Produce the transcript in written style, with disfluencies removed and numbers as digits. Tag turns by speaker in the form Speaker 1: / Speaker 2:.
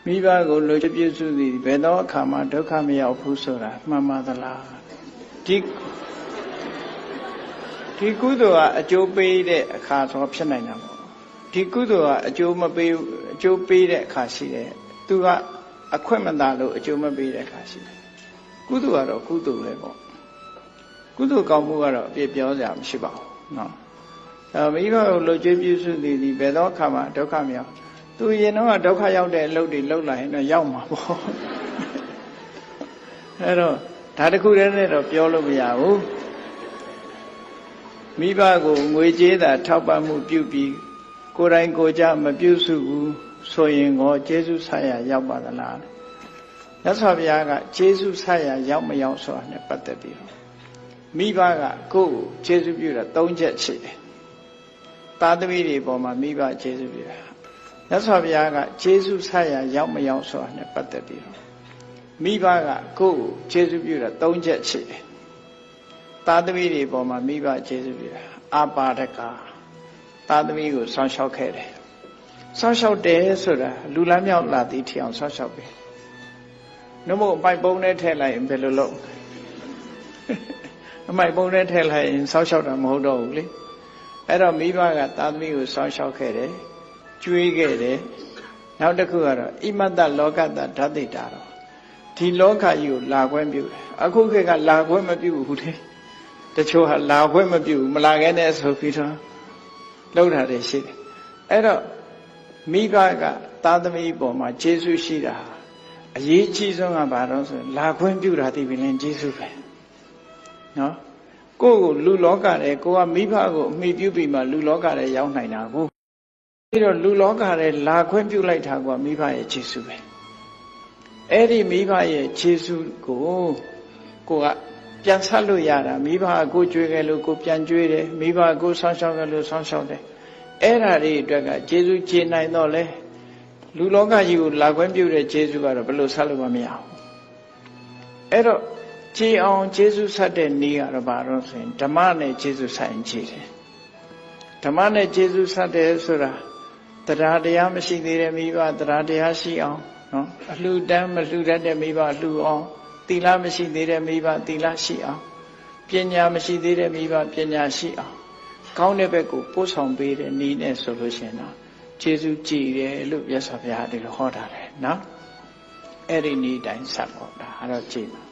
Speaker 1: မိဘကိုလိုချင်ပြည့်စုံသည်ဘယ်တော့အခါမှဒုက္ခမရောက်ဘူးဆိုတာမှန်ပါသလားဒီကုသိုလ်ကအကျိုးပေးတဲ့အခါဆိုဖြစ်နိုင်တာပေါ့ဒီကုသိုလ်ကအကျိုးမပေးအကျိုးပေးတဲ့အခါရှိတယ်သူကအခွင့်မသာလို့အကျိုးမပေးတဲ့အခါရှိတယ်ကုသိုလ်ကတော့ကုသိုလ်ပဲပေါ့ကုသိုလ်ကောင်းမှုကတော့အပြည့်ပြောစရာမရှိပါဘူးနော်မိဘကိုလိုချင်ပြည့်စုံသည်ဘယ်တော့အခါမှဒုက္ခမရောက်သူရင်တော့ဒုက္ခရောက်တဲ့အလုပ်တွေလုပ်လာရင်တော့ရောက်မှာပေါ့အဲ့တော့ဒါတခုတည်းနဲ့တော့ပြောလို့မရဘူးမိဘကိုငွေကြေးသာထောက်ပံ့မှုပြုပြီးကိုယ်တိုင်ကိုယ်ကြမပြုစုဘူးဆိုရင်ကိုကျေးဇူးဆရာရောက်ပါသလားမြတ်စွာဘုရားကကျေးဇူးဆရာရောက်မရောက်ဆိုတာနဲ့ပတ်သက်ပြီးတော့မိဘကကိုယ်ကိုကျေးဇူးပြုတာ၃ချက်ရှိတယ်သားသမီးတွေပေါ်မှာမိဘကျေးဇူးပြုတာမြတ်စွာဘုရားကကျေးဇူးဆရာရောက်မရောက်ဆိုတာနဲ့ပတ်သက်ပြီးတော့မိဘကကိုယ်ကိုကျေးဇူးပြုတာ၃ချက်ရှိတယ်သားသမီးတွေပေါ်မှာမိဘကျေးဇူးပြုတာအာပါဒကသားသမီးကိုဆောင်းလျှောက်ခဲ့တယ်ဆောင်းလျှောက်တယ်ဆိုတာလူလမ်းမြောက်လာသည်ထီအောင်ဆောင်းလျှောက်ပြီနှုတ်မို့အမိုက်ပုံးနဲ့ထည့်လိုက်ရင်ဘယ်လိုလုပ်အမိုက်ပုံးနဲ့ထည့်လိုက်ရင်ဆောင်းလျှောက်တာမဟုတ်တော့ဘူးလေအဲ့တော့မိဘကသားသမီးကိုဆောင်းလျှောက်ခဲ့တယ်ကျွေးခဲ့တယ်နောက်တစ်ခုကတော့ဣမတ္တလောကတ္တဓာတိတာတော့ဒီလောကကြီးကိုလာခွင့်ပြုတယ်အခုခေတ်ကလာခွင့်မပြုဘူးလေတချို့ဟာလာခွင့်မပြုဘူးမလာခဲ့နဲ့ဆိုပြီးတော့လှုပ်တာတွေရှိတယ်အဲ့တော့မိဘကသားသမီးပေါ်မှာကျေးဇူးရှိတာအရေးကြီးဆုံးကဘာလို့ဆိုရင်လာခွင့်ပြုတာဒီပင်လည်းကျေးဇူးပဲနော်ကိုယ့်ကိုလူလောကထဲကိုကမိဘကိုအမိပြုပြီးမှလူလောကထဲရောက်နိုင်တာကိုပြီးတော့လူလောကထဲလာခွင့်ပြုလိုက်တာကမိဘရဲ့ကျေးဇူးပဲအဲ့ဒီမိဘရဲ့ကျေးဇူးကိုကပြန်ဆက်လို့ရတာမိဘကိုကြွေးခဲ့လို့ကိုပြန်ကြွေးတယ်မိဘကိုဆောင်းရှောက်ခဲ့လို့ဆောင်းရှောက်တယ်အဲ့ဓာတွေအတွက်ကကျေးဇူးကျေနိုင်တော့လေလူလောကကြီးကိုလာခွင့်ပြုတဲ့ကျေးဇူးကတော့ဘယ်လိုဆက်လို့မရဘူးအဲ့တော့ကျေအောင်ကျေးဇူးဆက်တဲ့နည်းကတော့ဘာလို့ဆိုရင်ဓမ္မနဲ့ကျေးဇူးဆက်ရင်ကျေးတယ်ဓမ္မနဲ့ကျေးဇူးဆက်တယ်ဆိုတာတရားတရားမရှိသေးတဲ့မိဘတရားတရားရှိအောင်နော်အလှူဒန်းမလှူတတ်တဲ့မိဘလှူအောင်သီလမရှိသေးတဲ့မိဘသီလရှိအောင်ပညာမရှိသေးတဲ့မိဘပညာရှိအောင်ကောင်းတဲ့ဘက်ကိုပို့ဆောင်ပေးတဲ့နည်းနဲ့ဆိုလို့ရှိရင်တော့ကျေးဇူးကြည်တယ်လို့မြတ်စွာဘုရားဒီလိုဟောထားတယ်နော်အဲ့ဒီနည်းတိုင်းဆက်ပေါ့ဒါအဲ့တော့ကြည်ပါ